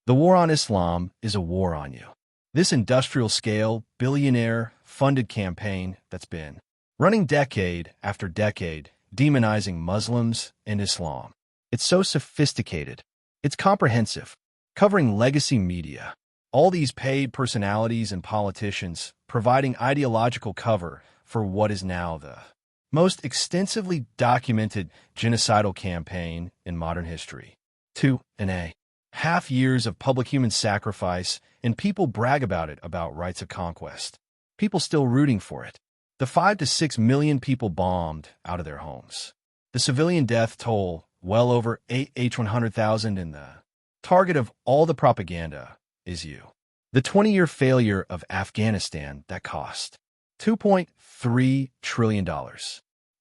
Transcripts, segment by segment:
The war on Islam is a war on you. This industrial-scale, billionaire-funded campaign that's been running decade after decade, demonizing Muslims and Islam. It's so sophisticated. It's comprehensive, covering legacy media, all these paid personalities and politicians providing ideological cover for what is now the most extensively documented genocidal campaign in modern history. 2.5 years of public human sacrifice, and people brag about it, about rights of conquest. People still rooting for it. The 5 to 6 million people bombed out of their homes. The civilian death toll, well over 100,000, and the target of all the propaganda is you. The 20-year failure of Afghanistan that cost $2.3 trillion.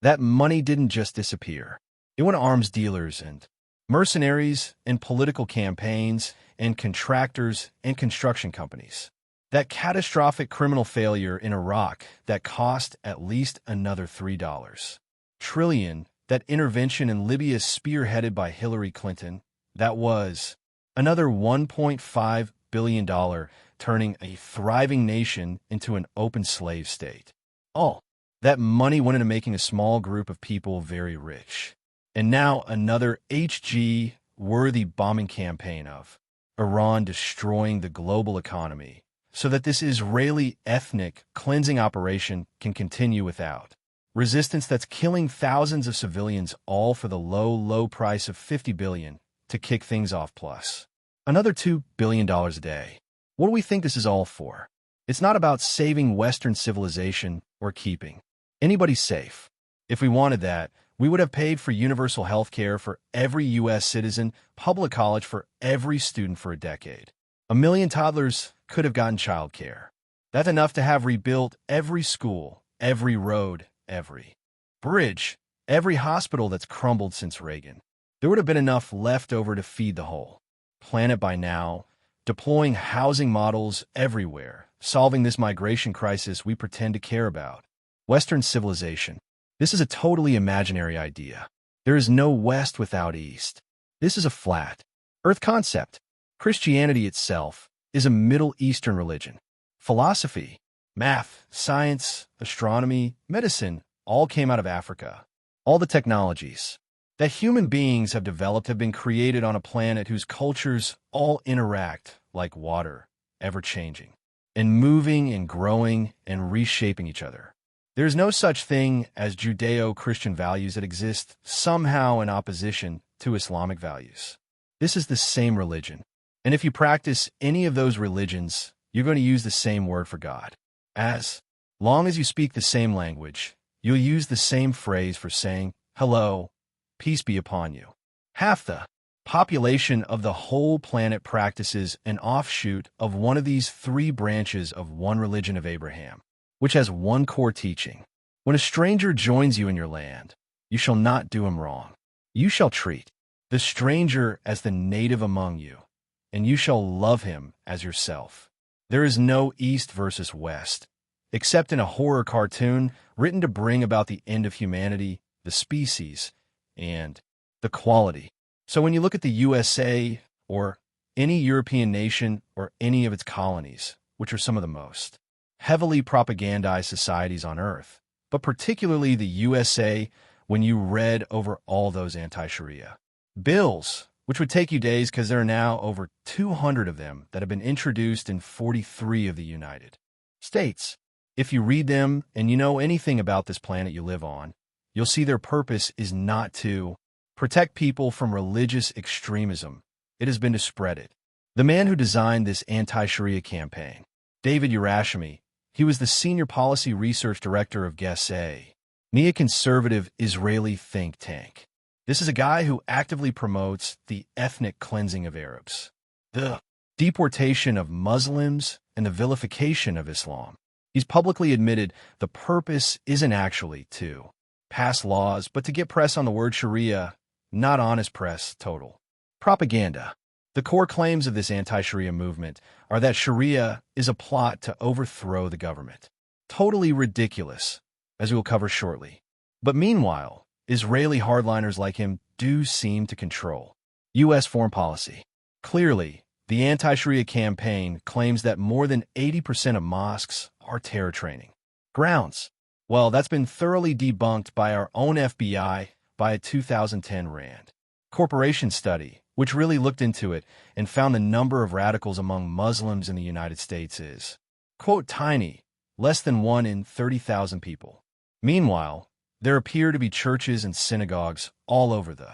That money didn't just disappear. It went to arms dealers and mercenaries and political campaigns and contractors and construction companies. That catastrophic criminal failure in Iraq that cost at least another $3 trillion. That intervention in Libya spearheaded by Hillary Clinton, that was another $1.5 billion, turning a thriving nation into an open slave state. All that money went into making a small group of people very rich. And now another HG-worthy bombing campaign of Iran destroying the global economy so that this Israeli ethnic cleansing operation can continue without resistance, that's killing thousands of civilians, all for the low price of $50 billion to kick things off, plus another $2 billion a day. What do we think this is all for? It's not about saving Western civilization or keeping anybody safe. If we wanted that, we would have paid for universal health care for every U.S. citizen, public college for every student for a decade. 1 million toddlers could have gotten child care. That's enough to have rebuilt every school, every road, every bridge, every hospital that's crumbled since Reagan. There would have been enough left over to feed the whole planet by now, deploying housing models everywhere, solving this migration crisis we pretend to care about. Western civilization. This is a totally imaginary idea. There is no West without East. This is a flat Earth concept. Christianity itself is a Middle Eastern religion. Philosophy, math, science, astronomy, medicine all came out of Africa. All the technologies that human beings have developed have been created on a planet whose cultures all interact like water, ever-changing, and moving and growing and reshaping each other. There is no such thing as Judeo-Christian values that exist somehow in opposition to Islamic values. This is the same religion. And if you practice any of those religions, you're going to use the same word for God. As long as you speak the same language, you'll use the same phrase for saying, hello, peace be upon you. Half the population of the whole planet practices an offshoot of one of these 3 branches of one religion of Abraham, which has one core teaching. When a stranger joins you in your land, you shall not do him wrong. You shall treat the stranger as the native among you, and you shall love him as yourself. There is no East versus West, except in a horror cartoon written to bring about the end of humanity, the species, and the quality. So when you look at the USA or any European nation or any of its colonies, which are some of the most heavily propagandized societies on Earth, but particularly the USA, when you read over all those anti-Sharia bills, which would take you days because there are now over 200 of them that have been introduced in 43 of the United States. If you read them and you know anything about this planet you live on, you'll see their purpose is not to protect people from religious extremism. It has been to spread it. The man who designed this anti-Sharia campaign, David Yerashmi, he was the senior policy research director of GESA, neoconservative Israeli think tank. This is a guy who actively promotes the ethnic cleansing of Arabs, the deportation of Muslims, and the vilification of Islam. He's publicly admitted the purpose isn't actually to pass laws, but to get press on the word Sharia, not honest press, total propaganda. The core claims of this anti-Sharia movement are that Sharia is a plot to overthrow the government. Totally ridiculous, as we will cover shortly. But meanwhile, Israeli hardliners like him do seem to control U.S. foreign policy. Clearly, The anti-Sharia campaign claims that more than 80% of mosques are terror training grounds. Well, that's been thoroughly debunked by our own FBI by a 2010 RAND Corporation study, which really looked into it and found the number of radicals among Muslims in the United States is, quote, tiny, less than 1 in 30,000 people. Meanwhile, there appear to be churches and synagogues all over the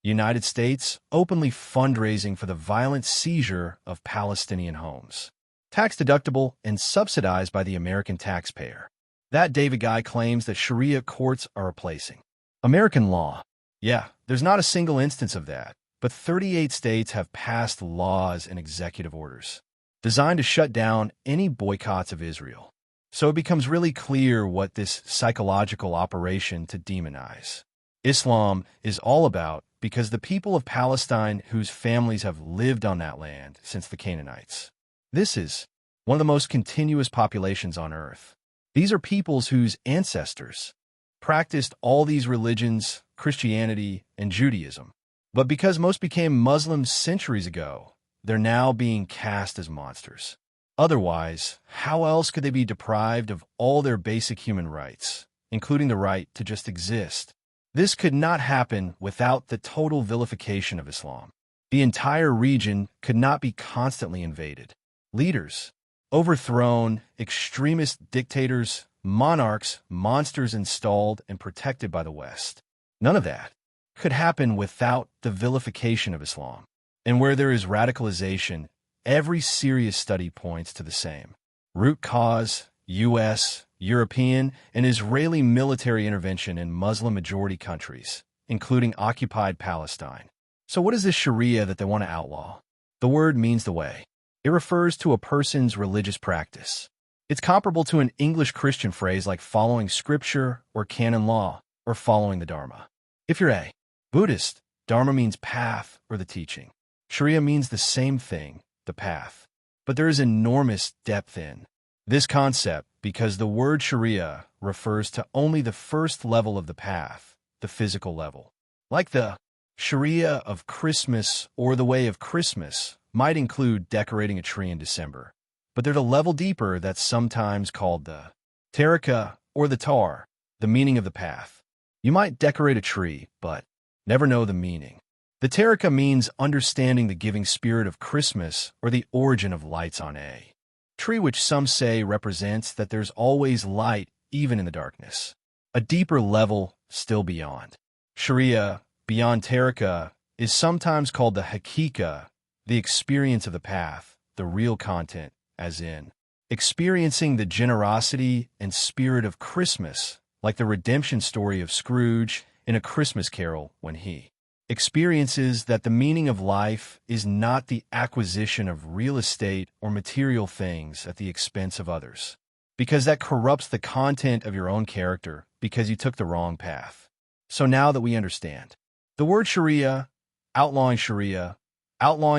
United States openly fundraising for the violent seizure of Palestinian homes, tax-deductible and subsidized by the American taxpayer. That David Guy claims that Sharia courts are replacing American law. Yeah, there's not a single instance of that, but 38 states have passed laws and executive orders designed to shut down any boycotts of Israel. So it becomes really clear what this psychological operation to demonize Islam is all about, because the people of Palestine whose families have lived on that land since the Canaanites. This is one of the most continuous populations on earth. These are peoples whose ancestors practiced all these religions, Christianity, and Judaism. But because most became Muslims centuries ago, they're now being cast as monsters. Otherwise, how else could they be deprived of all their basic human rights, including the right to just exist? This could not happen without the total vilification of Islam. The entire region could not be constantly invaded. Leaders overthrown, extremist dictators, monarchs, monsters installed and protected by the West. None of that could happen without the vilification of Islam. And where there is radicalization, every serious study points to the same root cause: U.S., European, and Israeli military intervention in Muslim-majority countries, including occupied Palestine. So what is this Sharia that they want to outlaw? The word means the way. It refers to a person's religious practice. It's comparable to an English Christian phrase like following scripture or canon law or following the Dharma. If you're a Buddhist, Dharma means path or the teaching. Sharia means the same thing, the path. But there is enormous depth in this concept because the word Sharia refers to only the first level of the path, the physical level. Like the Sharia of Christmas or the way of Christmas might include decorating a tree in December, but they're the level deeper that's sometimes called the Tariqah or the Tar, the meaning of the path. You might decorate a tree, but never know the meaning. The Tariqah means understanding the giving spirit of Christmas or the origin of lights on a tree, which some say represents that there's always light even in the darkness. A deeper level still beyond Sharia, beyond Tariqah, is sometimes called the Haqiqah, the experience of the path, the real content, as in experiencing the generosity and spirit of Christmas, like the redemption story of Scrooge in A Christmas Carol, when he experiences that the meaning of life is not the acquisition of real estate or material things at the expense of others, because that corrupts the content of your own character because you took the wrong path. So now that we understand the word Sharia, outlawing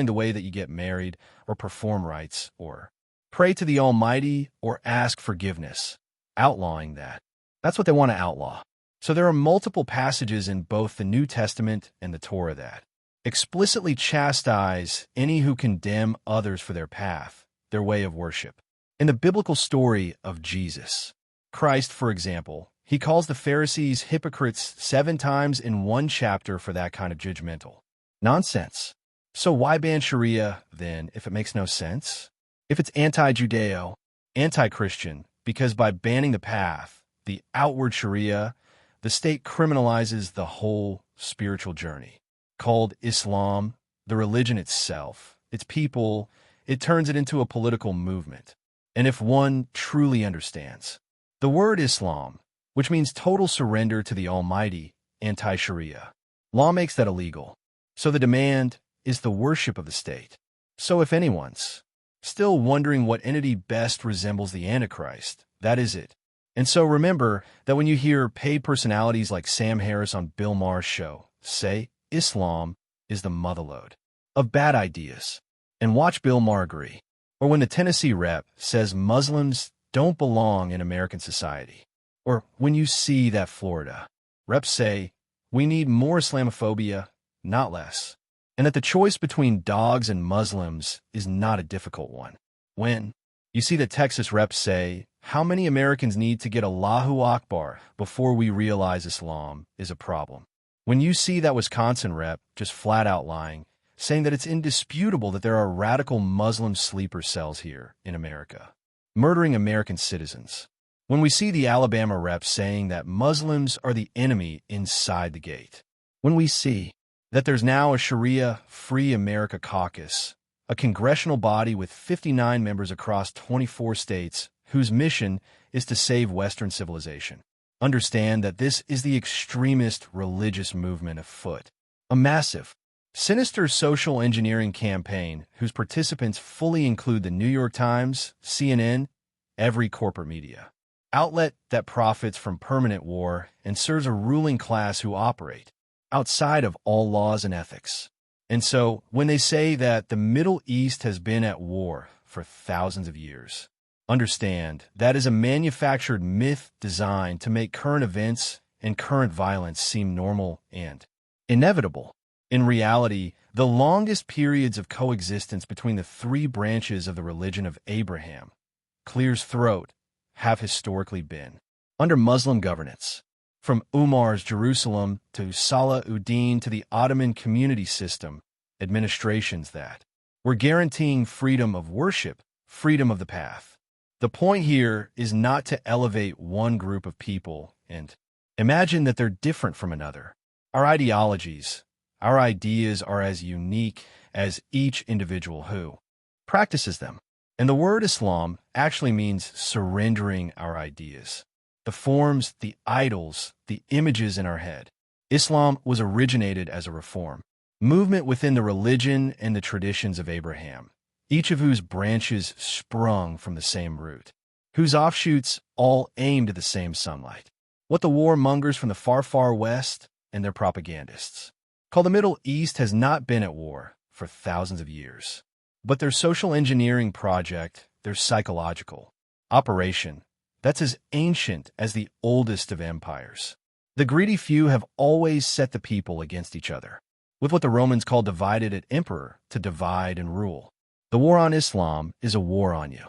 the way that you get married or perform rites or pray to the Almighty or ask forgiveness, outlawing that's what they want to outlaw. So there are multiple passages in both the New Testament and the Torah that explicitly chastise any who condemn others for their path, their way of worship. In the biblical story of Jesus Christ, for example, he calls the Pharisees hypocrites 7 times in one chapter for that kind of judgmental nonsense. So why ban Sharia, then, if it makes no sense? If it's anti-Judeo, anti-Christian, because by banning the path, the outward Sharia, the state criminalizes the whole spiritual journey. Called Islam, the religion itself, its people, it turns it into a political movement. And if one truly understands the word Islam, which means total surrender to the Almighty, anti-Sharia, law makes that illegal. So the demand is the worship of the state. So if anyone's still wondering what entity best resembles the Antichrist, that is it. And so remember that when you hear paid personalities like Sam Harris on Bill Maher's show say Islam is the motherlode of bad ideas, and watch Bill Maher agree. Or when the Tennessee rep says Muslims don't belong in American society. Or when you see that Florida reps say we need more Islamophobia, not less. and that the choice between dogs and Muslims is not a difficult one. When you see the Texas reps say, "How many Americans need to get Allahu Akbar before we realize Islam is a problem?" When you see that Wisconsin rep just flat out lying, saying that it's indisputable that there are radical Muslim sleeper cells here in America, murdering American citizens. When we see the Alabama rep saying that Muslims are the enemy inside the gate. When we see that there's now a Sharia-free America caucus, a congressional body with 59 members across 24 states whose mission is to save Western civilization. Understand that this is the extremist religious movement afoot. A massive, sinister social engineering campaign whose participants fully include the New York Times, CNN, every corporate media outlet that profits from permanent war and serves a ruling class who operate outside of all laws and ethics. And so, when they say that the Middle East has been at war for thousands of years, understand that is a manufactured myth designed to make current events and current violence seem normal and inevitable. In reality, the longest periods of coexistence between the three branches of the religion of Abraham, Clear's throat, have historically been under Muslim governance. From Umar's Jerusalem to Salah ud-Din to the Ottoman community system, administrations that were guaranteeing freedom of worship, freedom of the path. The point here is not to elevate one group of people and imagine that they're different from another. Our ideologies, our ideas are as unique as each individual who practices them. And the word Islam actually means surrendering our ideas, the forms, the idols, the images in our head. Islam was originated as a reform movement within the religion and the traditions of Abraham, each of whose branches sprung from the same root, whose offshoots all aimed at the same sunlight. What the warmongers from the far, far west and their propagandists call the Middle East has not been at war for thousands of years. But their social engineering project, their psychological operation, that's as ancient as the oldest of empires. The greedy few have always set the people against each other, with what the Romans called divided at emperor to divide and rule. The war on Islam is a war on you.